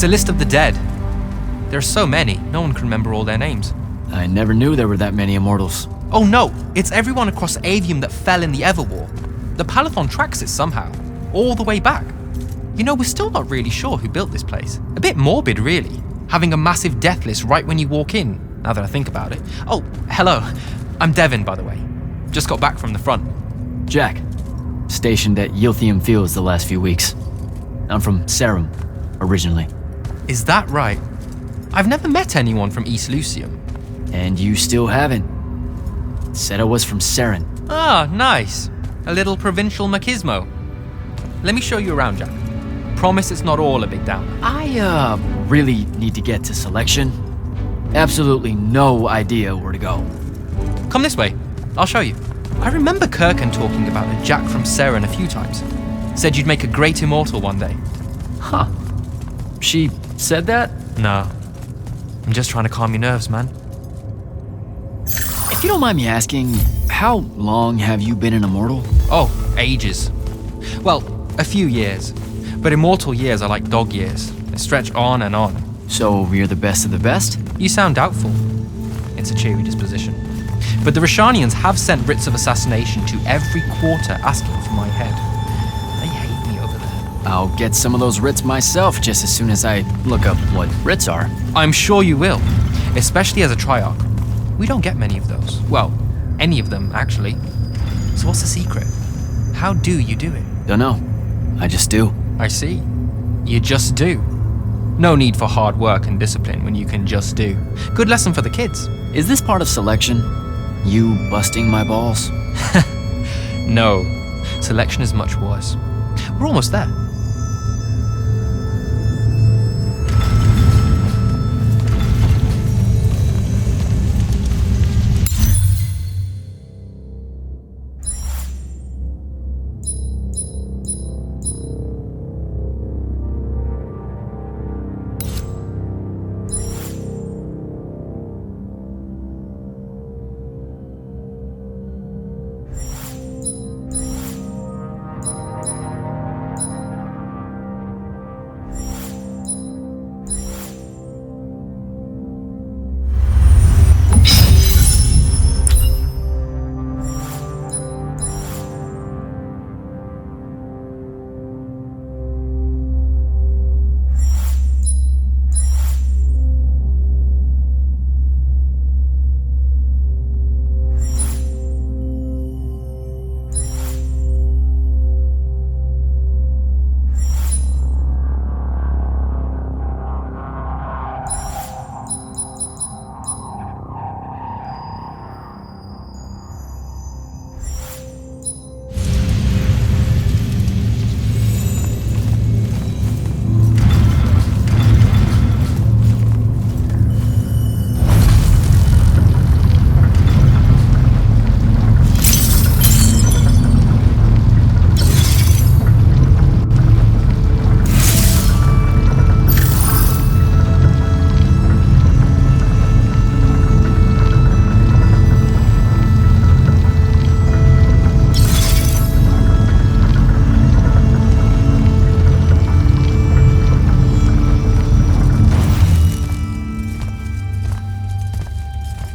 It's a list of the dead. There are so many, no one can remember all their names. I never knew there were that many immortals. Oh no, it's everyone across Avium that fell in the Everwar. The Palathon tracks it somehow, all the way back. You know, we're still not really sure who built this place. A bit morbid, really, having a massive death list right when you walk in, now that I think about it. Oh, hello. I'm Devin, by the way. Just got back from the front. Jack, stationed at Yilthium Fields the last few weeks. I'm from Serum, originally. Is that right? I've never met anyone from East Lucium. And you still haven't. Said I was from Seren. Ah, nice. A little provincial machismo. Let me show you around, Jack. Promise it's not all a big downer. I, really need to get to selection. Absolutely no idea where to go. Come this way. I'll show you. I remember Kirkan talking about a Jack from Seren a few times. Said you'd make a great immortal one day. Huh. She said that? No. I'm just trying to calm your nerves, man. If you don't mind me asking, how long have you been an immortal? Oh, ages. Well, a few years. But immortal years are like dog years. They stretch on and on. So you're the best of the best? You sound doubtful. It's a cheery disposition. But the Rashanians have sent writs of assassination to every quarter asking for my head. They hate me over there. I'll get some of those writs myself just as soon as I look up what writs are. I'm sure you will, especially as a Triarch. We don't get many of those. Well, any of them, actually. So what's the secret? How do you do it? Dunno. I just do. I see. You just do. No need for hard work and discipline when you can just do. Good lesson for the kids. Is this part of selection? You busting my balls? No. Selection is much worse. We're almost there.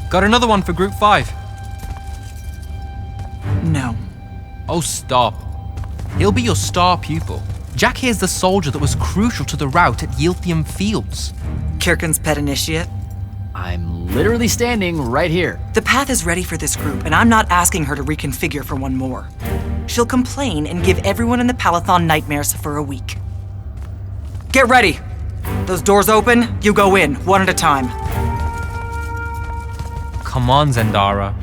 Got another one for Group 5. No. Oh, stop. He'll be your star pupil. Jack here's the soldier that was crucial to the rout at Yilthium Fields. Kirkan's pet initiate? I'm literally standing right here. The path is ready for this group, and I'm not asking her to reconfigure for one more. She'll complain and give everyone in the Palathon nightmares for a week. Get ready! Those doors open, you go in, one at a time. Come on, Zendara.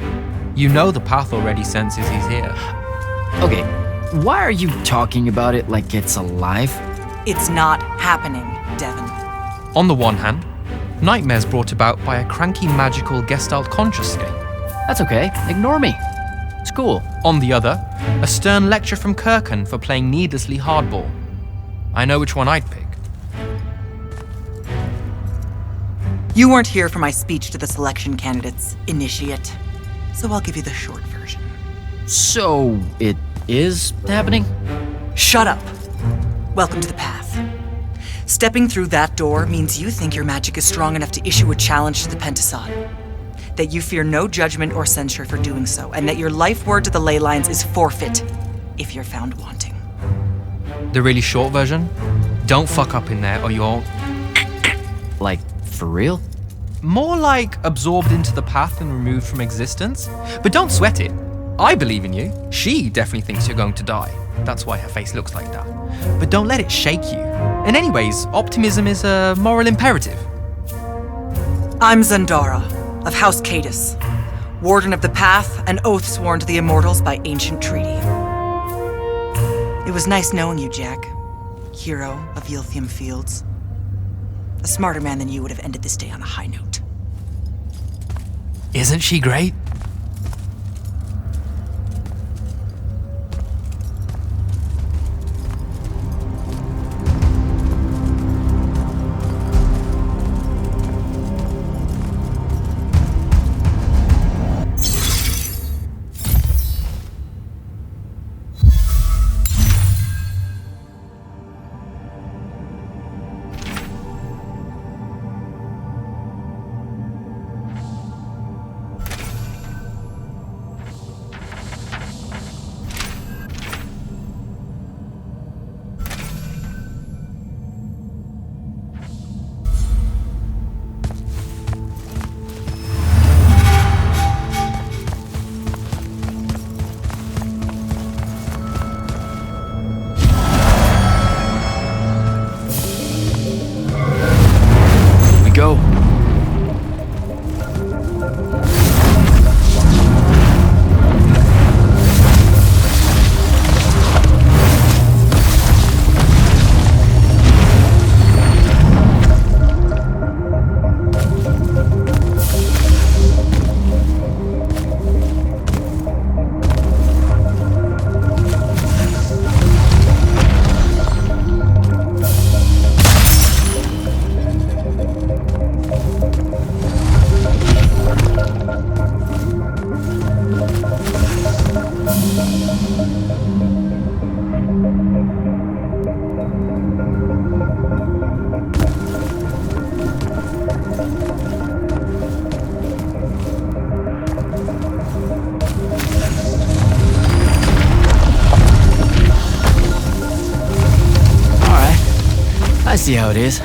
You know the path already senses he's here. Okay, why are you talking about it like it's alive? It's not happening, Devin. On the one hand, nightmares brought about by a cranky magical Gestalt conscious state. That's okay, ignore me. It's cool. On the other, a stern lecture from Kirkan for playing needlessly hardball. I know which one I'd pick. You weren't here for my speech to the selection candidates, initiate. So I'll give you the short version. So, it is happening? Shut up. Welcome to the path. Stepping through that door means you think your magic is strong enough to issue a challenge to the Pentasod. That you fear no judgment or censure for doing so, and that your life word to the ley lines is forfeit if you're found wanting. The really short version? Don't fuck up in there or you'll... Like, for real? More like absorbed into the path and removed from existence. But don't sweat it. I believe in you. She definitely thinks you're going to die. That's why her face looks like that. But don't let it shake you. And anyways, optimism is a moral imperative. I'm Zandara, of House Cadus, Warden of the Path, and oath sworn to the Immortals by ancient treaty. It was nice knowing you, Jack. Hero of Yilthium Fields. A smarter man than you would have ended this day on a high note. Isn't she great? Go. I see how it is.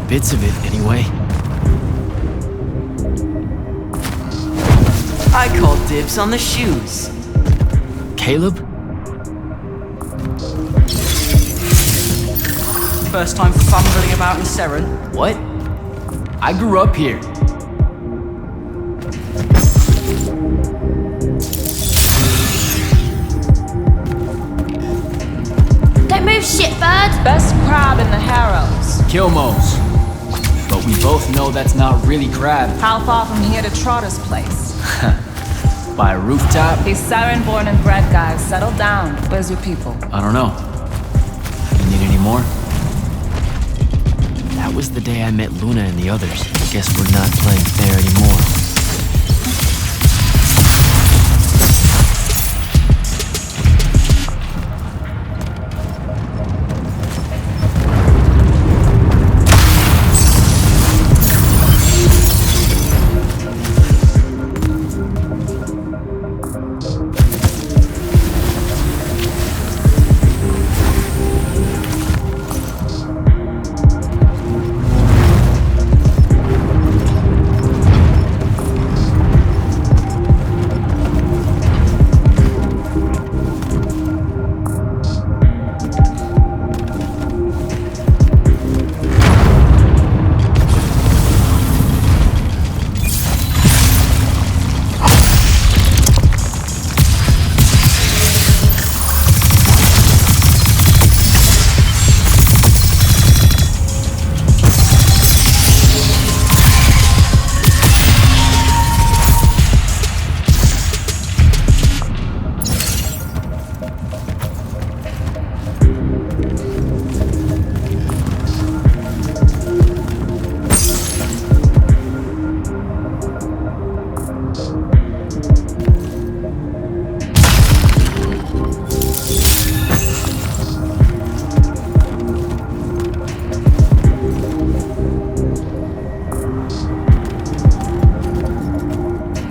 Bits of it, anyway. I call dibs on the shoes. Caleb? First time fumbling about in Seren. What? I grew up here. Don't move, shitbird! Best crab in the Harrows. Kilmos. But we both know that's not really crab. How far from here to Trotter's place? By a rooftop? These Saren born and bred guys, settle down. Where's your people? I don't know. You need any more? That was the day I met Luna and the others. Guess we're not playing fair anymore.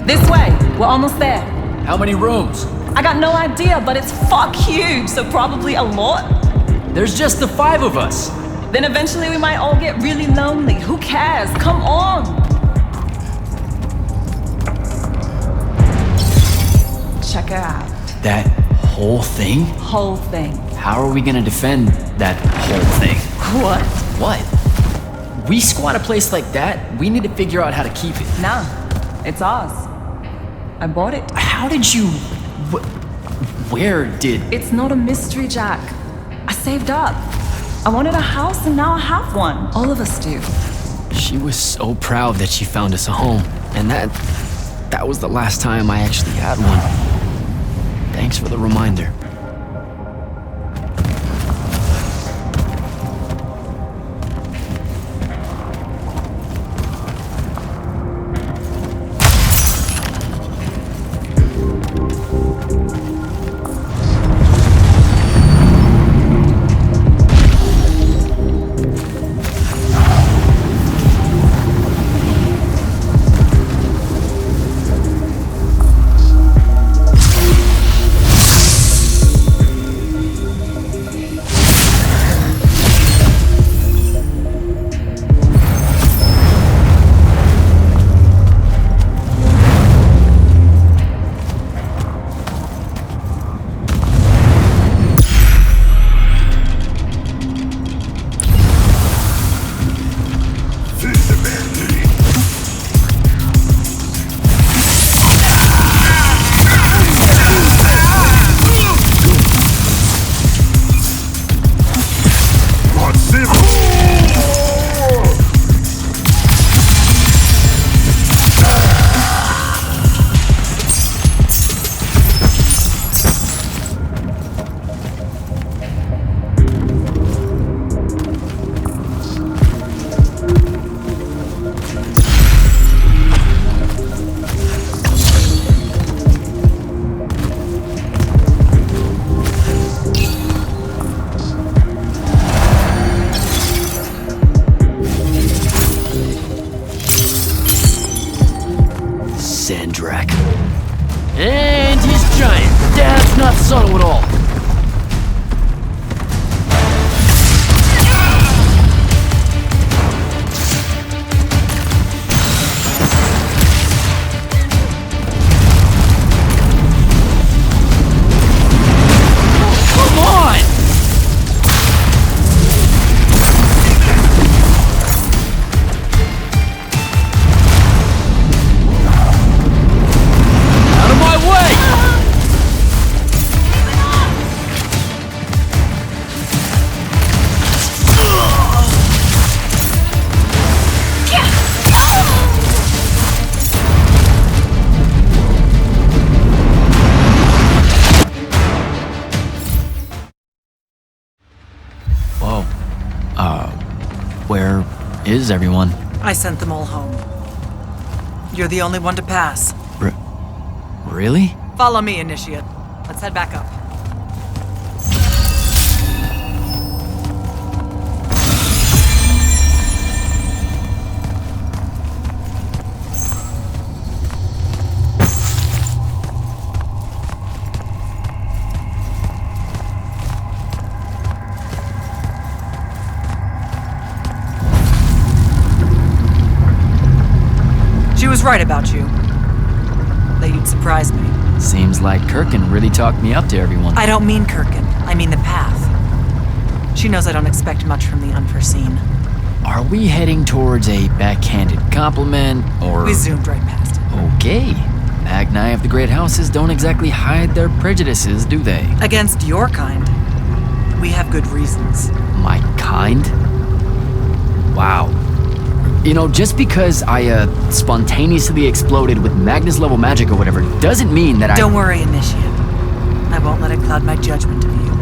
This way. We're almost there. How many rooms? I got no idea, but it's fuck huge, so probably a lot. There's just the 5 of us. Then eventually we might all get really lonely. Who cares? Come on! Check it out. That whole thing? Whole thing. How are we gonna defend that whole thing? What? What? We squat a place like that, we need to figure out how to keep it. Nah, it's ours. I bought it. How did you... Where did... It's not a mystery, Jack. I saved up. I wanted a house and now I have one. All of us do. She was so proud that she found us a home. And that was the last time I actually had one. Thanks for the reminder. Where is everyone? I sent them all home. You're the only one to pass. Really? Follow me, Initiate. Let's head back up. She was right about you. That you'd surprise me. Seems like Kirkin really talked me up to everyone. I don't mean Kirkin. I mean the path. She knows I don't expect much from the unforeseen. Are we heading towards a backhanded compliment, or... We zoomed right past it. Okay. Magni of the Great Houses don't exactly hide their prejudices, do they? Against your kind. We have good reasons. My kind? Wow. You know, just because I, spontaneously exploded with Magnus-level magic or whatever, doesn't mean that Don't worry, Initiate. I won't let it cloud my judgment of you.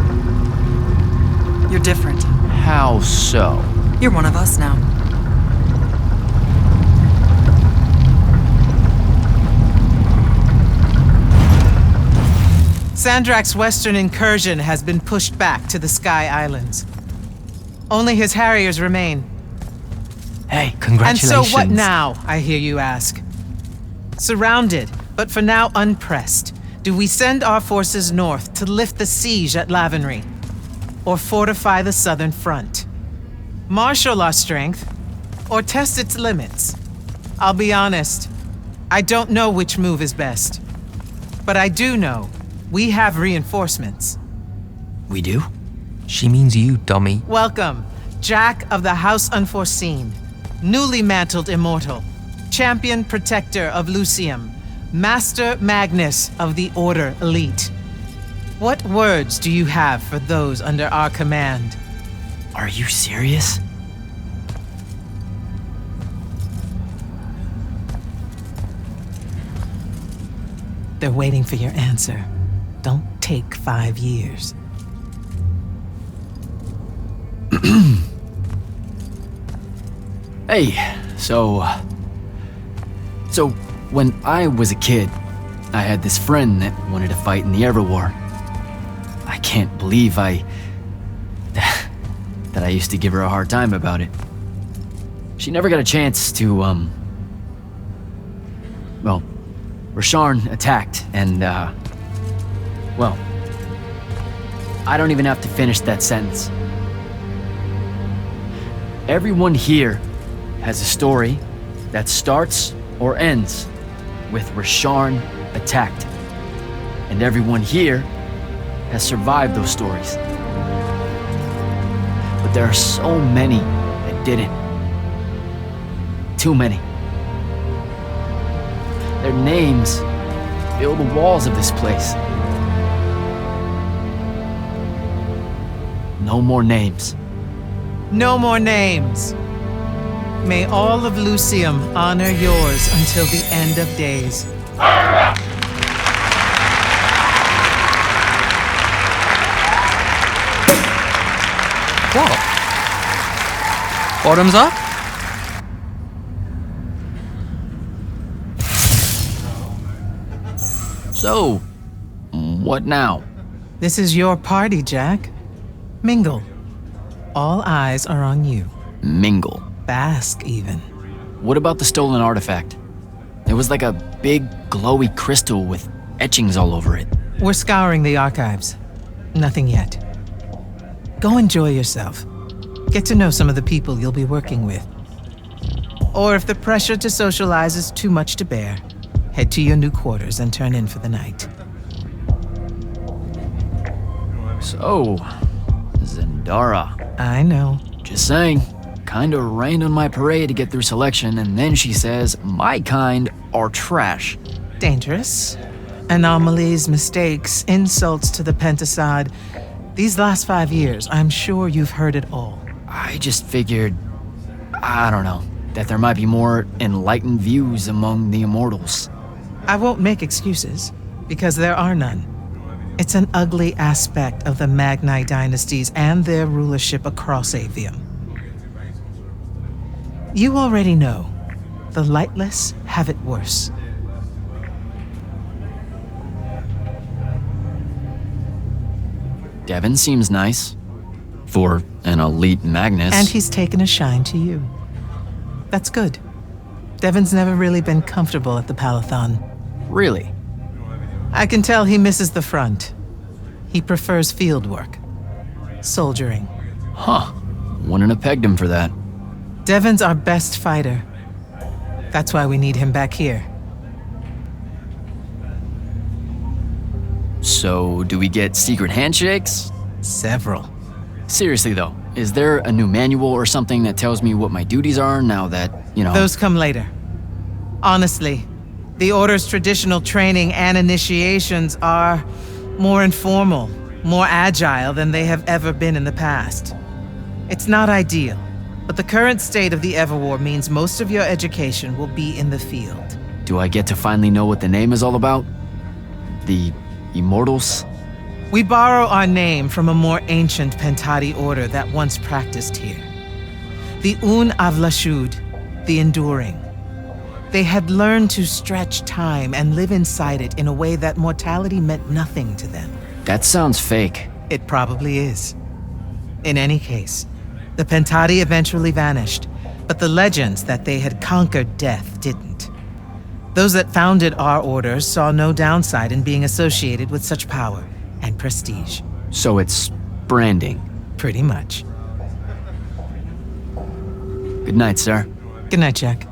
You're different. How so? You're one of us now. Sandrak's western incursion has been pushed back to the Sky Islands. Only his Harriers remain. Hey, Congratulations. And so what now, I hear you ask? Surrounded, but for now unpressed, do we send our forces north to lift the siege at Lavenry? Or fortify the southern front? Marshal our strength, or test its limits? I'll be honest, I don't know which move is best. But I do know we have reinforcements. We do? She means you, dummy. Welcome, Jack of the House Unforeseen, newly mantled immortal, champion protector of Lucium, Master Magnus of the Order Elite. What words do you have for those under our command? Are you serious? They're waiting for your answer. Don't take 5 years. Hey, so when I was a kid, I had this friend that wanted to fight in the Everwar. I can't believe that I used to give her a hard time about it. She never got a chance to, well, Rasharn attacked, and, well, I don't even have to finish that sentence. Everyone here has a story that starts or ends with Rasharn attacked. And everyone here has survived those stories. But there are so many that didn't. Too many. Their names fill the walls of this place. No more names. No more names. May all of Lucium honor yours until the end of days. What? Bottoms up? So, what now? This is your party, Jack. Mingle. All eyes are on you. Mingle. Bask, even. What about the stolen artifact? It was like a big, glowy crystal with etchings all over it. We're scouring the archives. Nothing yet. Go enjoy yourself. Get to know some of the people you'll be working with. Or if the pressure to socialize is too much to bear, head to your new quarters and turn in for the night. So, Zendara. I know. Just saying. Kinda rained on my parade to get through selection, and then she says my kind are trash. Dangerous. Anomalies, mistakes, insults to the Pentasod. These last 5 years, I'm sure you've heard it all. I just figured, I don't know, that there might be more enlightened views among the immortals. I won't make excuses, because there are none. It's an ugly aspect of the Magni dynasties and their rulership across Avium. You already know. The lightless have it worse. Devin seems nice. For an elite Magnus. And he's taken a shine to you. That's good. Devin's never really been comfortable at the Palathon. Really? I can tell he misses the front. He prefers field work. Soldiering. Huh. Wouldn't have pegged him for that. Devin's our best fighter. That's why we need him back here. So, do we get secret handshakes? Several. Seriously though, is there a new manual or something that tells me what my duties are now that, Those come later. Honestly, the Order's traditional training and initiations are more informal, more agile than they have ever been in the past. It's not ideal, but the current state of the Everwar means most of your education will be in the field. Do I get to finally know what the name is all about? The Immortals? We borrow our name from a more ancient Pentati order that once practiced here. The Un Avlashud, the Enduring. They had learned to stretch time and live inside it in a way that mortality meant nothing to them. That sounds fake. It probably is. In any case, the Pentati eventually vanished, but the legends that they had conquered death didn't. Those that founded our order saw no downside in being associated with such power and prestige. So it's branding. Pretty much. Good night, sir. Good night, Jack.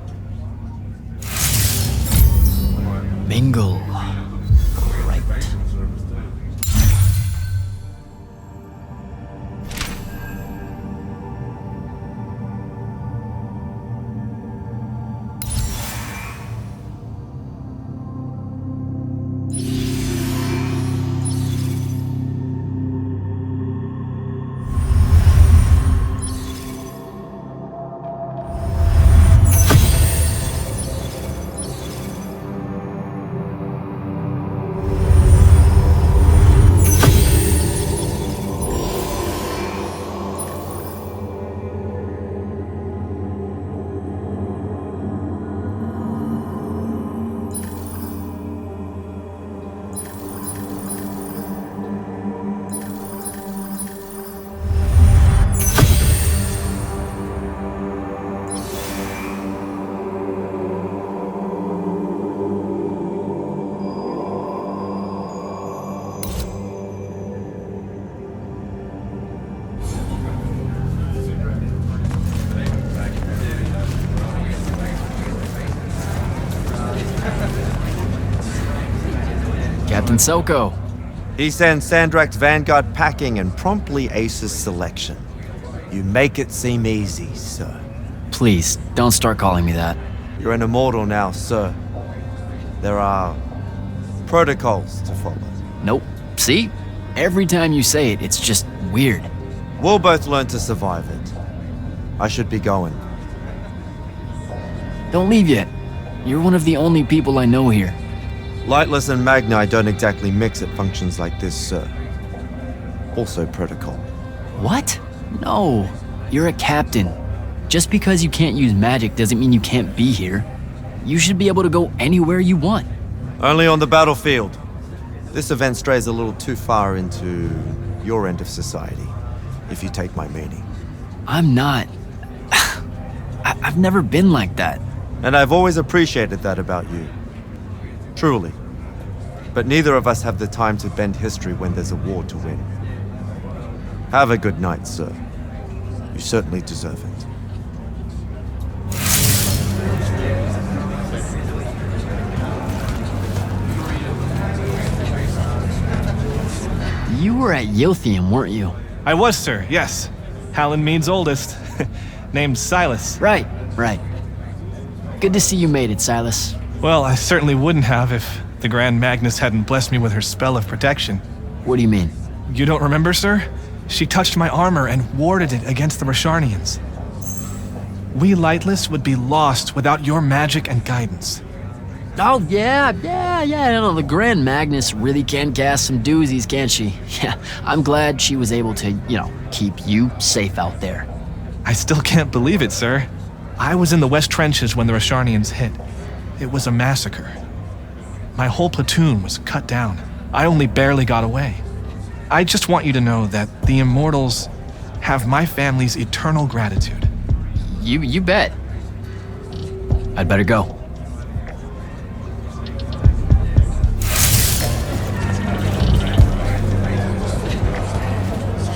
Mingle. Right. Captain Soko. He sends Sandrak's Vanguard packing and promptly aces selection. You make it seem easy, sir. Please, don't start calling me that. You're an immortal now, sir. There are protocols to follow. Nope. See? Every time you say it, it's just weird. We'll both learn to survive it. I should be going. Don't leave yet. You're one of the only people I know here. Lightless and Magni don't exactly mix at functions like this, sir. Also protocol. What? No. You're a captain. Just because you can't use magic doesn't mean you can't be here. You should be able to go anywhere you want. Only on the battlefield. This event strays a little too far into your end of society, if you take my meaning. I'm not. I've never been like that. And I've always appreciated that about you. Truly. But neither of us have the time to bend history when there's a war to win. Have a good night, sir. You certainly deserve it. You were at Yothium, weren't you? I was, sir, yes. Hallen means oldest. Named Silas. Right. Good to see you made it, Silas. Well, I certainly wouldn't have if the Grand Magnus hadn't blessed me with her spell of protection. What do you mean? You don't remember, sir? She touched my armor and warded it against the Rasharnians. We Lightless would be lost without your magic and guidance. Oh, yeah, no, the Grand Magnus really can cast some doozies, can't she? Yeah, I'm glad she was able to, keep you safe out there. I still can't believe it, sir. I was in the west trenches when the Rasharnians hit. It was a massacre. My whole platoon was cut down. I only barely got away. I just want you to know that the Immortals have my family's eternal gratitude. You bet. I'd better go.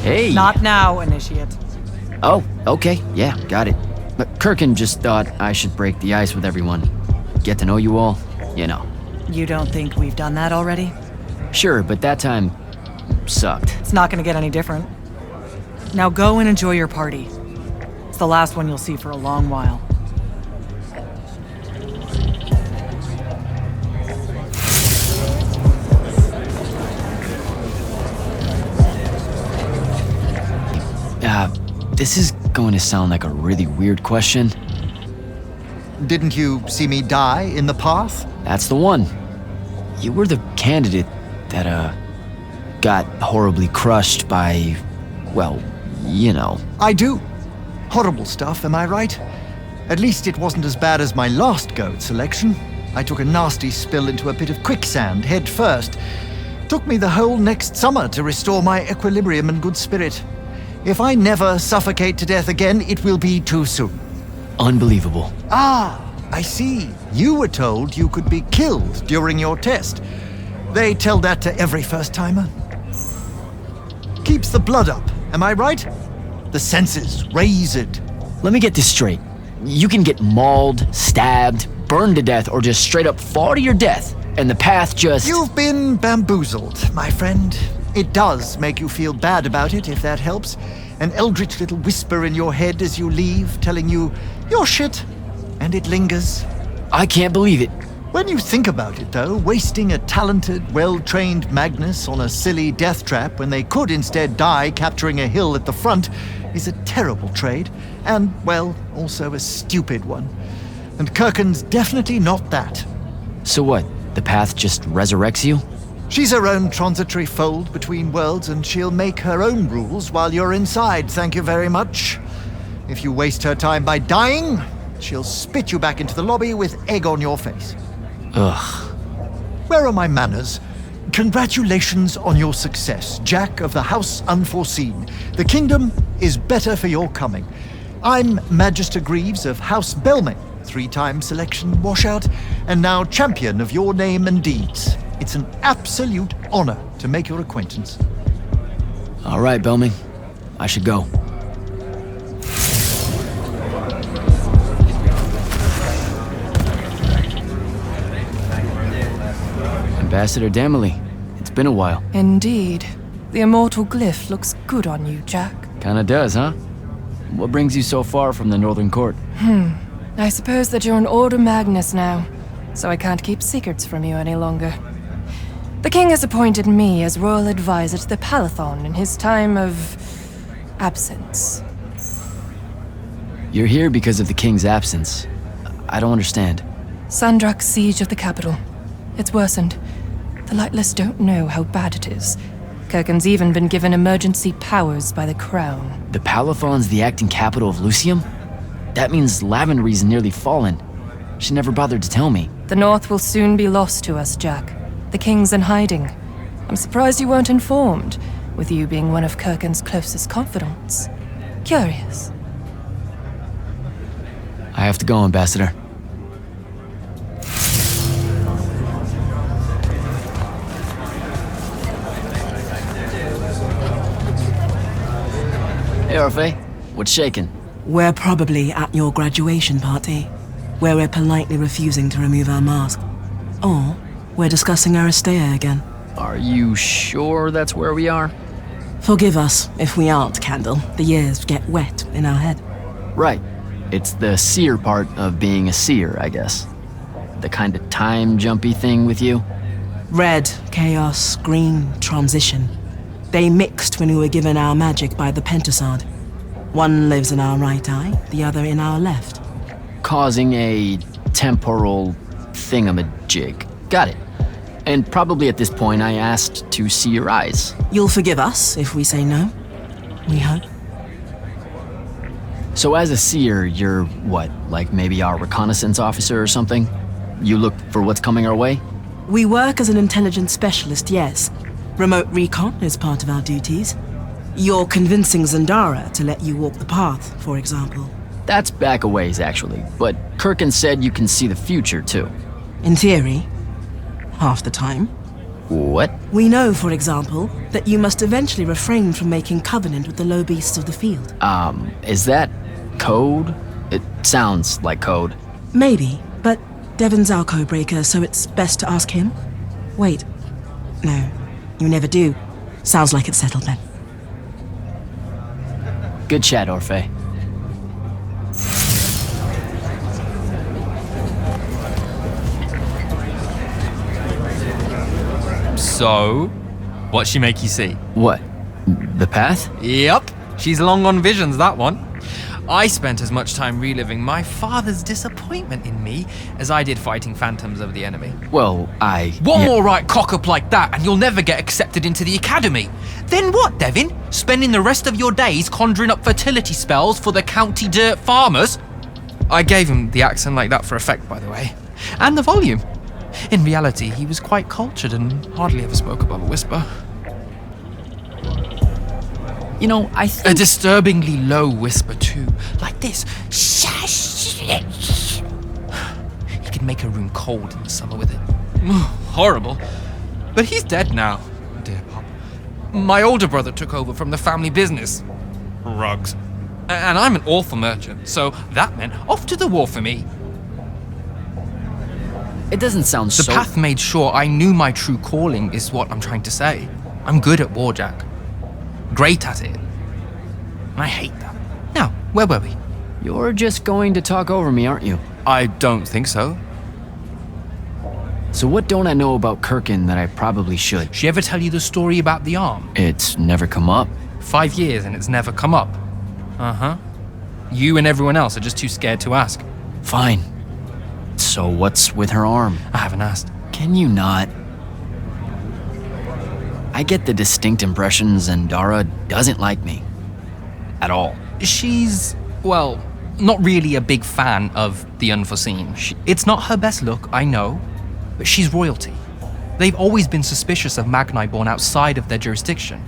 Hey! Not now, Initiate. Oh, okay, yeah, got it. But Kirkin just thought I should break the ice with everyone. Get to know you all, you know. You don't think we've done that already? Sure, but that time sucked. It's not gonna get any different. Now go and enjoy your party. It's the last one you'll see for a long while. This is going to sound like a really weird question. Didn't you see me die in the path? That's the one. You were the candidate that, got horribly crushed by, well, you know. I do. Horrible stuff, am I right? At least it wasn't as bad as my last go at selection. I took a nasty spill into a pit of quicksand head first. Took me the whole next summer to restore my equilibrium and good spirit. If I never suffocate to death again, it will be too soon. Unbelievable. Ah, I see. You were told you could be killed during your test. They tell that to every first-timer. Keeps the blood up, am I right? The senses raised. Let me get this straight. You can get mauled, stabbed, burned to death, or just straight up fall to your death, and the path just... You've been bamboozled, my friend. It does make you feel bad about it, if that helps. An eldritch little whisper in your head as you leave, telling you, you're shit. And it lingers. I can't believe it. When you think about it, though, wasting a talented, well-trained Magnus on a silly death trap when they could instead die capturing a hill at the front is a terrible trade. And, well, also a stupid one. And Kirkin's definitely not that. So what? The path just resurrects you? She's her own transitory fold between worlds, and she'll make her own rules while you're inside, thank you very much. If you waste her time by dying, she'll spit you back into the lobby with egg on your face. Ugh. Where are my manners? Congratulations on your success, Jack of the House Unforeseen. The kingdom is better for your coming. I'm Magister Greaves of House Belmay, 3-time selection washout, and now champion of your name and deeds. It's an absolute honor to make your acquaintance. All right, Belmay. I should go. Ambassador Damley, it's been a while. Indeed. The immortal glyph looks good on you, Jack. Kinda does, huh? What brings you so far from the Northern Court? I suppose that you're an Order Magnus now, so I can't keep secrets from you any longer. The king has appointed me as royal advisor to the Palathon in his time of... absence. You're here because of the king's absence. I don't understand. Sandrak's siege of the capital. It's worsened. The Lightless don't know how bad it is. Kirkin's even been given emergency powers by the crown. The Palathon's the acting capital of Lucium? That means Lavenry's nearly fallen. She never bothered to tell me. The North will soon be lost to us, Jack. The king's in hiding. I'm surprised you weren't informed, with you being one of Kirkin's closest confidants. Curious. I have to go, Ambassador. Hey, Orphe. What's shaking? We're probably at your graduation party, where we're politely refusing to remove our mask. Or we're discussing Aristea again. Are you sure that's where we are? Forgive us if we aren't, Candle. The years get wet in our head. Right. It's the seer part of being a seer, I guess. The kind of time-jumpy thing with you. Red, chaos, green, transition. They mixed when we were given our magic by the Pentasod. One lives in our right eye, the other in our left. Causing a temporal thingamajig. Got it. And probably at this point I asked to see your eyes. You'll forgive us if we say no. We hope. So as a seer, you're what, like maybe our reconnaissance officer or something? You look for what's coming our way? We work as an intelligence specialist, yes. Remote recon is part of our duties. You're convincing Zendara to let you walk the path, for example. That's back a ways, actually. But Kirkin said you can see the future, too. In theory, half the time. What? We know, for example, that you must eventually refrain from making covenant with the low beasts of the field. Is that code? It sounds like code. Maybe, but Devon's our codebreaker, so it's best to ask him. Wait. No, you never do. Sounds like it's settled then. Good chat, Orphe. So, what'd she make you see? What? The path? Yep, she's long on visions, that one. I spent as much time reliving my father's disappointment in me as I did fighting phantoms of the enemy. Well, One more right cock-up like that and you'll never get accepted into the academy. Then what, Devin? Spending the rest of your days conjuring up fertility spells for the county dirt farmers? I gave him the accent like that for effect, by the way. And the volume. In reality, he was quite cultured and hardly ever spoke above a whisper. You know, I think... A disturbingly low whisper, too. Like this. He could make a room cold in the summer with it. Horrible. But he's dead now, dear Pop. My older brother took over from the family business. Rugs. And I'm an awful merchant, so that meant off to the war for me. It doesn't sound The path made sure I knew my true calling is what I'm trying to say. I'm good at war, Jack. Great at it. And I hate that. Now, where were we? You're just going to talk over me, aren't you? I don't think so. So what don't I know about Kirkin that I probably should? She ever tell you the story about the arm? It's never come up. 5 years and it's never come up. Uh-huh. You and everyone else are just too scared to ask. Fine. So what's with her arm? I haven't asked. Can you not? I get the distinct impression Zendara doesn't like me. At all. She's, well, not really a big fan of the unforeseen. It's not her best look, I know, but she's royalty. They've always been suspicious of Magni born outside of their jurisdiction.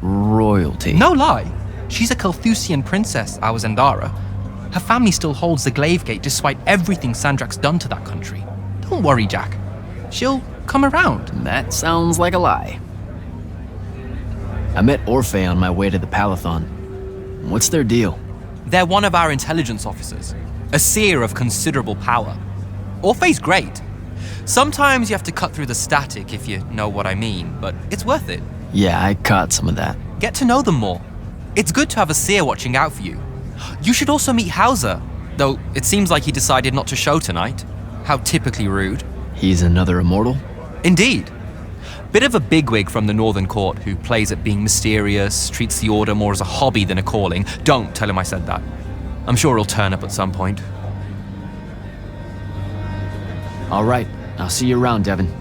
Royalty? No lie. She's a Carthusian princess, our Zendara. Her family still holds the Glaive Gate despite everything Sandrak's done to that country. Don't worry, Jack. She'll come around. That sounds like a lie. I met Orphe on my way to the Palathon. What's their deal? They're one of our intelligence officers, a seer of considerable power. Orphe's great. Sometimes you have to cut through the static if you know what I mean, but it's worth it. Yeah, I caught some of that. Get to know them more. It's good to have a seer watching out for you. You should also meet Hauser, though it seems like he decided not to show tonight. How typically rude. He's another immortal? Indeed. Bit of a bigwig from the Northern Court who plays at being mysterious, treats the Order more as a hobby than a calling. Don't tell him I said that. I'm sure he'll turn up at some point. All right, I'll see you around, Devin.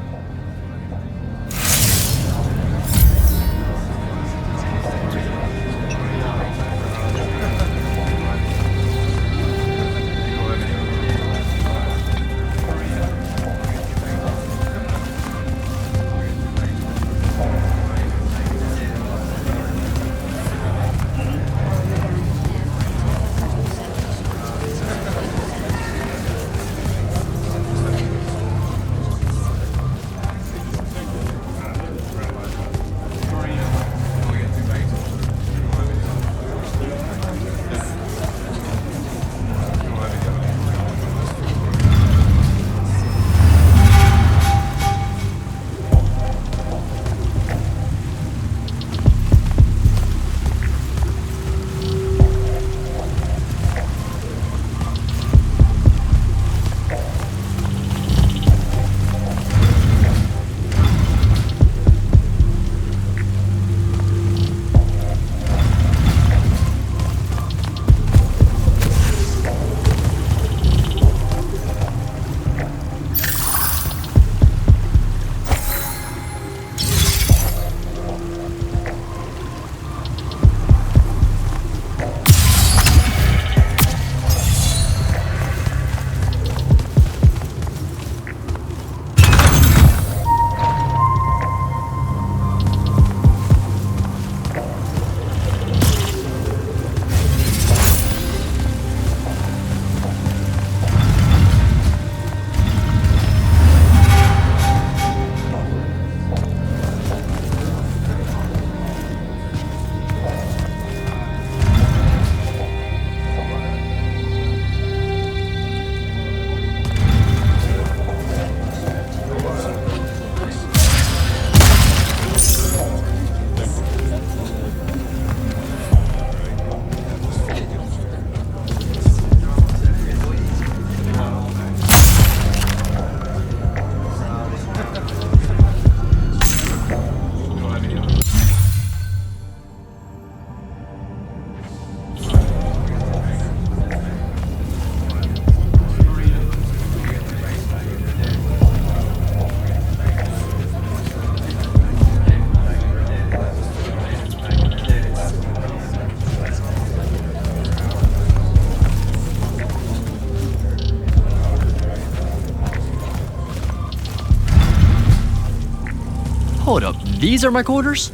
These are my quarters?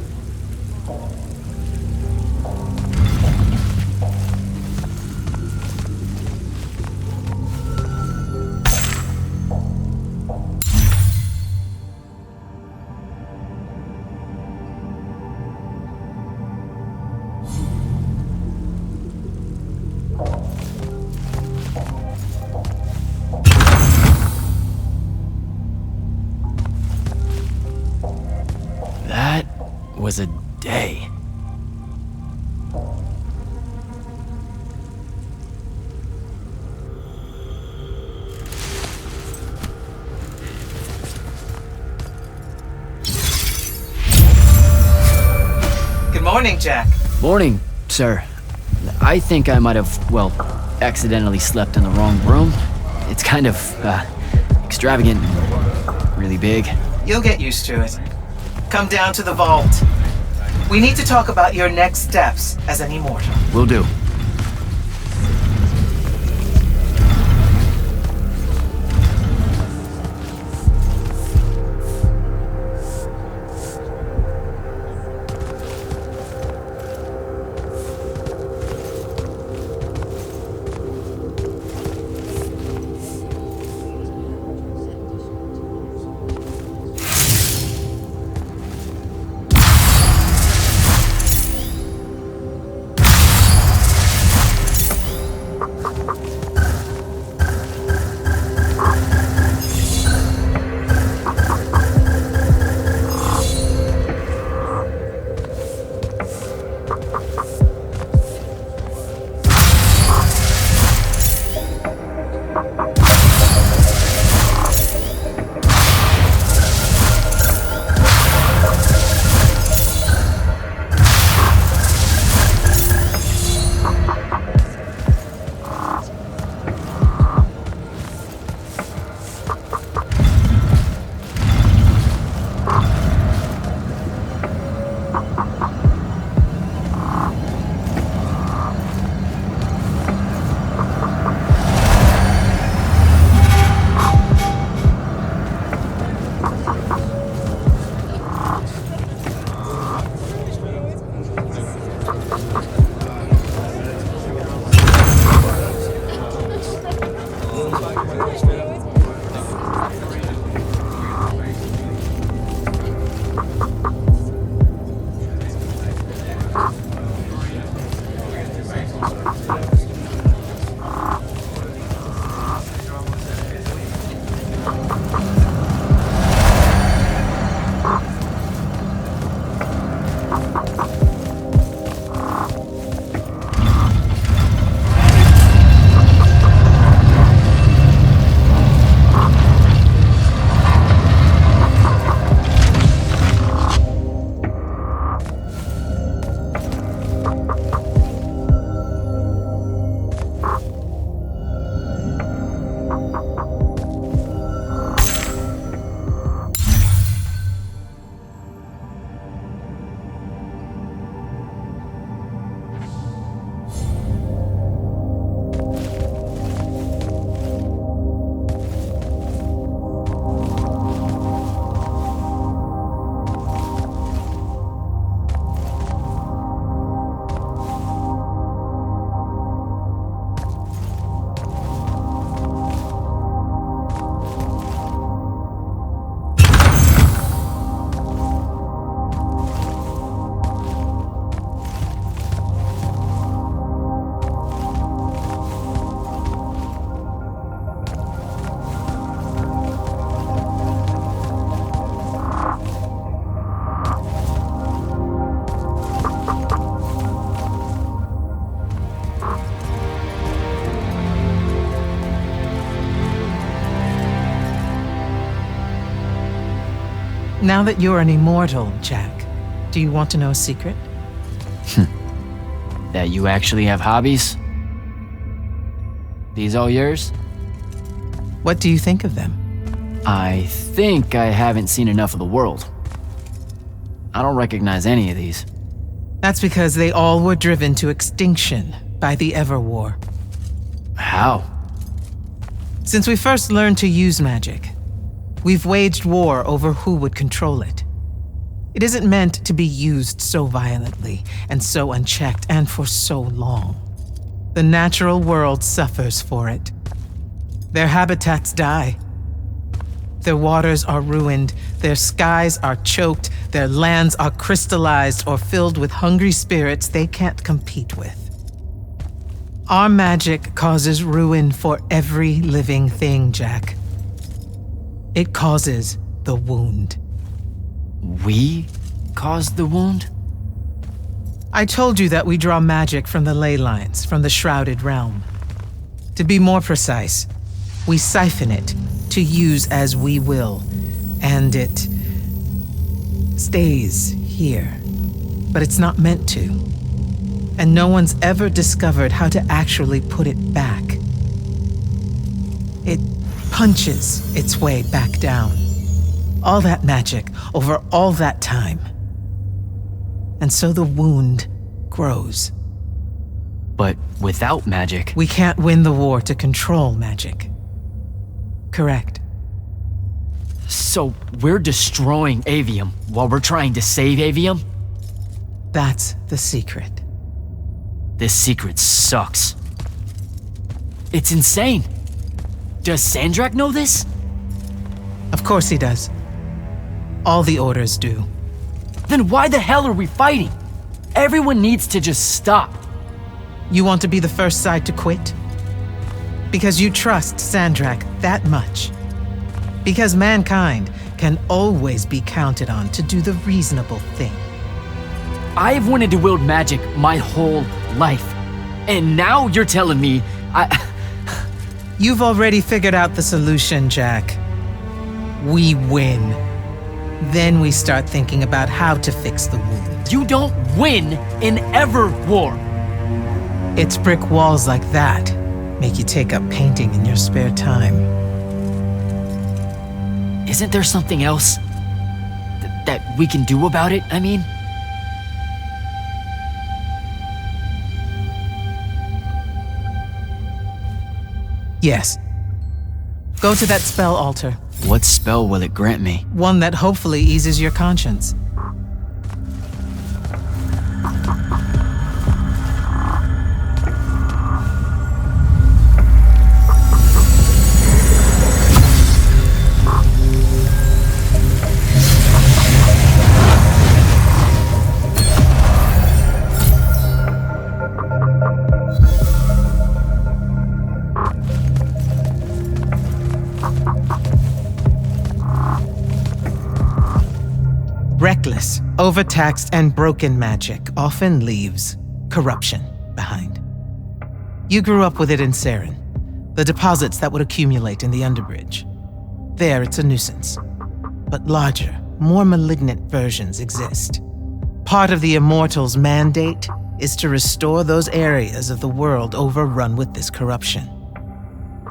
That was a day. Good morning, Jack. Morning, sir. I think I might have, well, accidentally slept in the wrong room. It's kind of, extravagant and really big. You'll get used to it. Come down to the vault. We need to talk about your next steps as an immortal. Will do. Now that you're an immortal, Jack, do you want to know a secret? That you actually have hobbies? These all yours? What do you think of them? I think I haven't seen enough of the world. I don't recognize any of these. That's because they all were driven to extinction by the Everwar. How? Since we first learned to use magic, we've waged war over who would control it. It isn't meant to be used so violently and so unchecked and for so long. The natural world suffers for it. Their habitats die. Their waters are ruined, their skies are choked, their lands are crystallized or filled with hungry spirits they can't compete with. Our magic causes ruin for every living thing, Jack. It causes the wound. We caused the wound? I told you that we draw magic from the ley lines, from the shrouded realm. To be more precise, we siphon it to use as we will, and it stays here. But it's not meant to. And no one's ever discovered how to actually put it back. It punches its way back down. All that magic over all that time. And so the wound grows. But without magic... We can't win the war to control magic. Correct. So we're destroying Avium while we're trying to save Avium? That's the secret. This secret sucks. It's insane. Does Sandrak know this? Of course he does. All the orders do. Then why the hell are we fighting? Everyone needs to just stop. You want to be the first side to quit? Because you trust Sandrak that much. Because mankind can always be counted on to do the reasonable thing. I've wanted to wield magic my whole life. And now you're telling me You've already figured out the solution, Jack. We win. Then we start thinking about how to fix the wound. You don't win in ever war. It's brick walls like that make you take up painting in your spare time. Isn't there something else that we can do about it, I mean? Yes. Go to that spell altar. What spell will it grant me? One that hopefully eases your conscience. Reckless, overtaxed, and broken magic often leaves corruption behind. You grew up with it in Saren, the deposits that would accumulate in the Underbridge. There, it's a nuisance. But larger, more malignant versions exist. Part of the Immortals' mandate is to restore those areas of the world overrun with this corruption.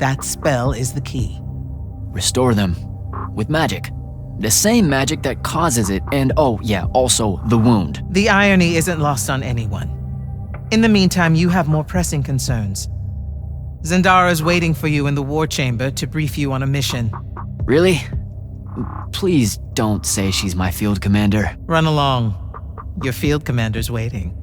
That spell is the key. Restore them with magic. The same magic that causes it, and oh yeah, also the wound. The irony isn't lost on anyone. In the meantime, you have more pressing concerns. Zendara's waiting for you in the war chamber to brief you on a mission. Really? Please don't say she's my field commander. Run along. Your field commander's waiting.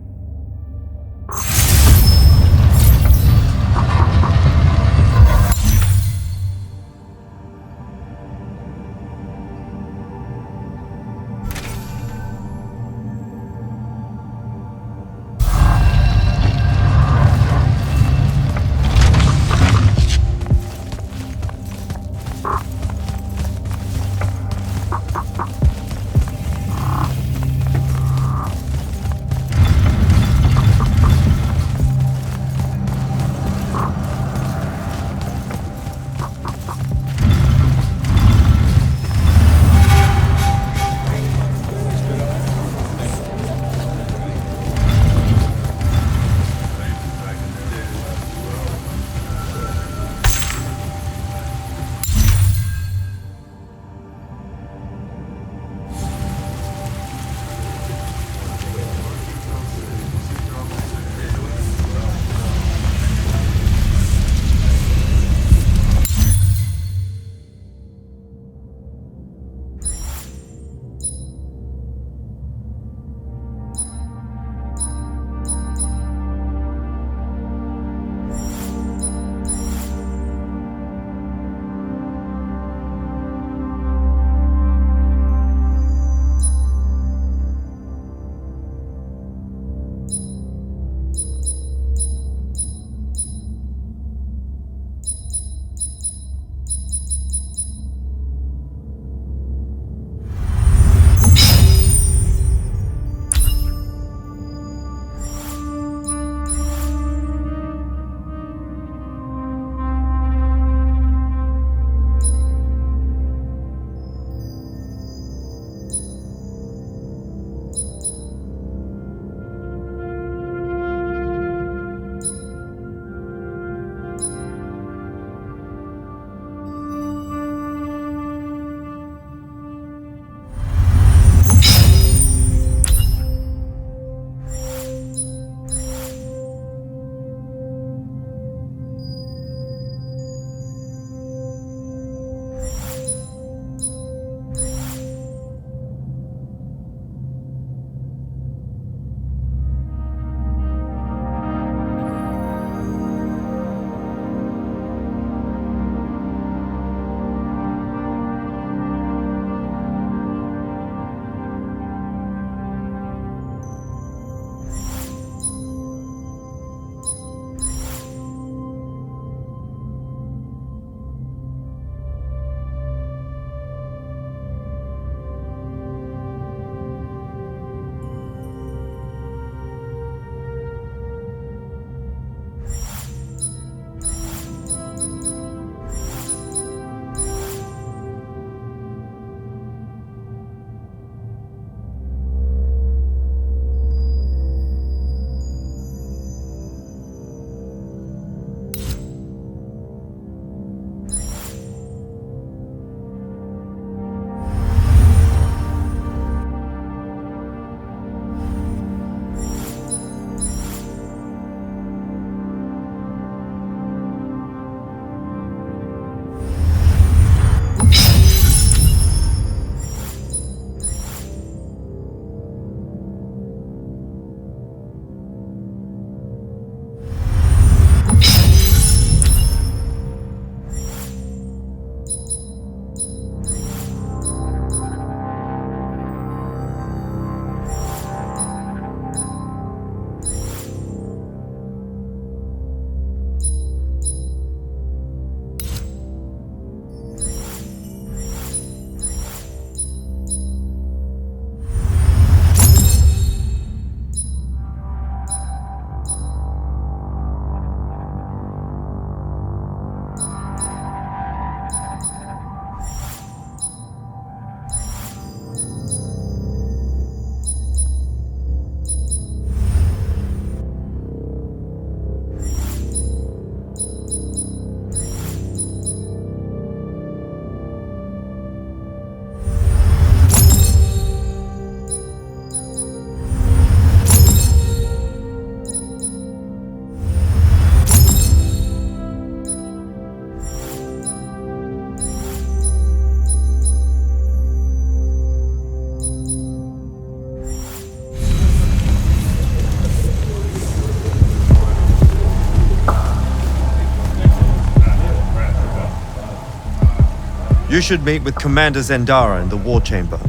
You should meet with Commander Zendara in the war chamber.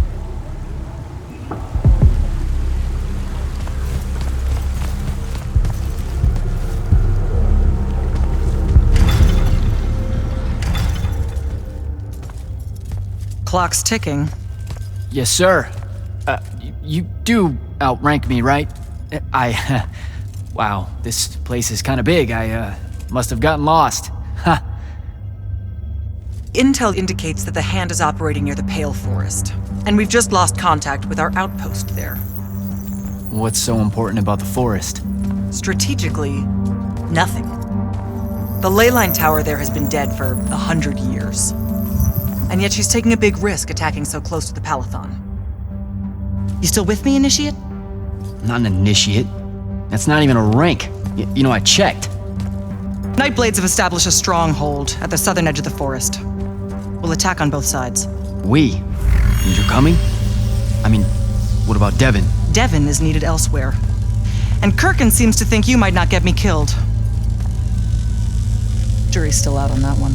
Clock's ticking. Yes, sir. You do outrank me, right? Wow, this place is kind of big. I must have gotten lost. Ha! Intel indicates that the Hand is operating near the Pale Forest, and we've just lost contact with our outpost there. What's so important about the forest? Strategically, nothing. The ley line tower there has been dead for 100 years. And yet she's taking a big risk attacking so close to the Palathon. You still with me, Initiate? Not an initiate. That's not even a rank. You know, I checked. Nightblades have established a stronghold at the southern edge of the forest. We'll attack on both sides. We? And you're coming? I mean, what about Devin? Devin is needed elsewhere. And Kirkin seems to think you might not get me killed. Jury's still out on that one.